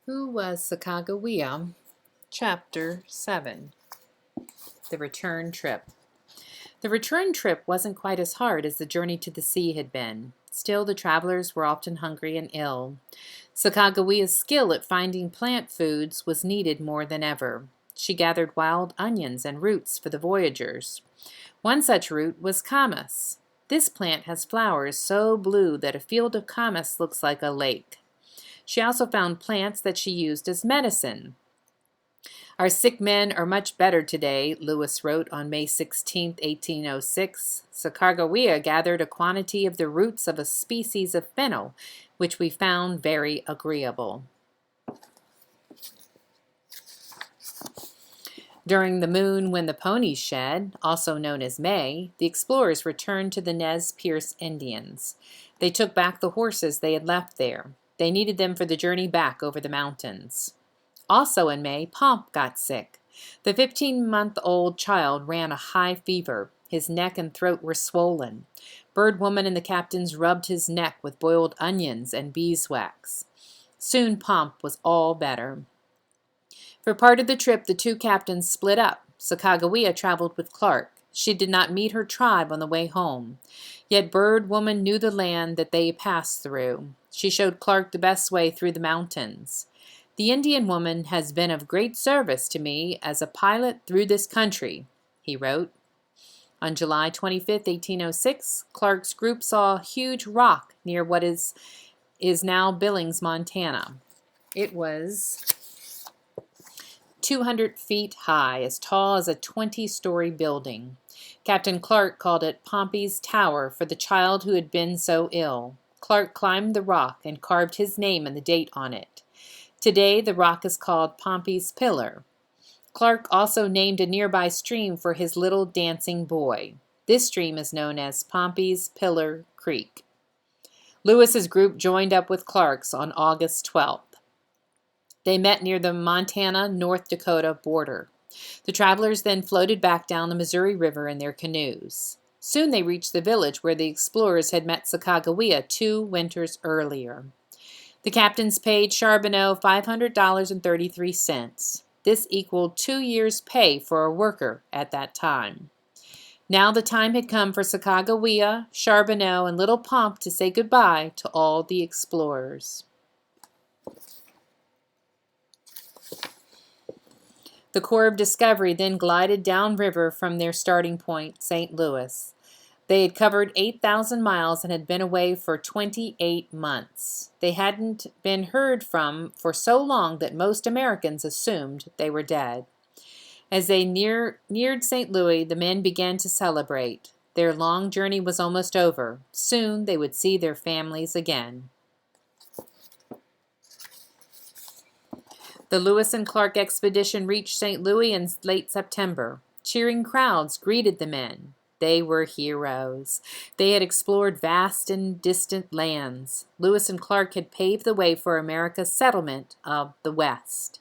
Who was Sacagawea? Chapter 7. The Return Trip. The return trip wasn't quite as hard as the journey to the sea had been. Still, the travelers were often hungry and ill. Sacagawea's skill at finding plant foods was needed more than ever. She gathered wild onions and roots for the voyagers. One such root was camas. This plant has flowers so blue that a field of camas looks like a lake. She also found plants that she used as medicine. Our sick men are much better today, Lewis wrote on May 16, 1806. Sacagawea gathered a quantity of the roots of a species of fennel, which we found very agreeable. During the moon when the ponies shed, also known as May, the explorers returned to the Nez Perce Indians. They took back the horses they had left there. They needed them for the journey back over the mountains. Also in May, Pomp got sick. The 15-month-old child ran a high fever. His neck and throat were swollen. Bird Woman and the captains rubbed his neck with boiled onions and beeswax. Soon Pomp was all better. For part of the trip, the two captains split up. Sacagawea traveled with Clark. She did not meet her tribe on the way home. Yet Bird Woman knew the land that they passed through. She showed Clark the best way through the mountains. The Indian woman has been of great service to me as a pilot through this country, he wrote. On July 25, 1806, Clark's group saw a huge rock near what is now Billings, Montana. It was 200 feet high, as tall as a 20-story building. Captain Clark called it Pompey's Tower for the child who had been so ill. Clark climbed the rock and carved his name and the date on it. Today, the rock is called Pompey's Pillar. Clark also named a nearby stream for his little dancing boy. This stream is known as Pompey's Pillar Creek. Lewis's group joined up with Clark's on August 12th. They met near the Montana-North Dakota border. The travelers then floated back down the Missouri River in their canoes. Soon they reached the village where the explorers had met Sacagawea 2 winters earlier. The captains paid Charbonneau $500.33. This equaled 2 years' pay for a worker at that time. Now the time had come for Sacagawea, Charbonneau, and little Pomp to say goodbye to all the explorers. The Corps of Discovery then glided downriver from their starting point, St. Louis. They had covered 8,000 miles and had been away for 28 months. They hadn't been heard from for so long that most Americans assumed they were dead. As they neared St. Louis, the men began to celebrate. Their long journey was almost over. Soon they would see their families again. The Lewis and Clark expedition reached St. Louis in late September. Cheering crowds greeted the men. They were heroes. They had explored vast and distant lands. Lewis and Clark had paved the way for America's settlement of the West.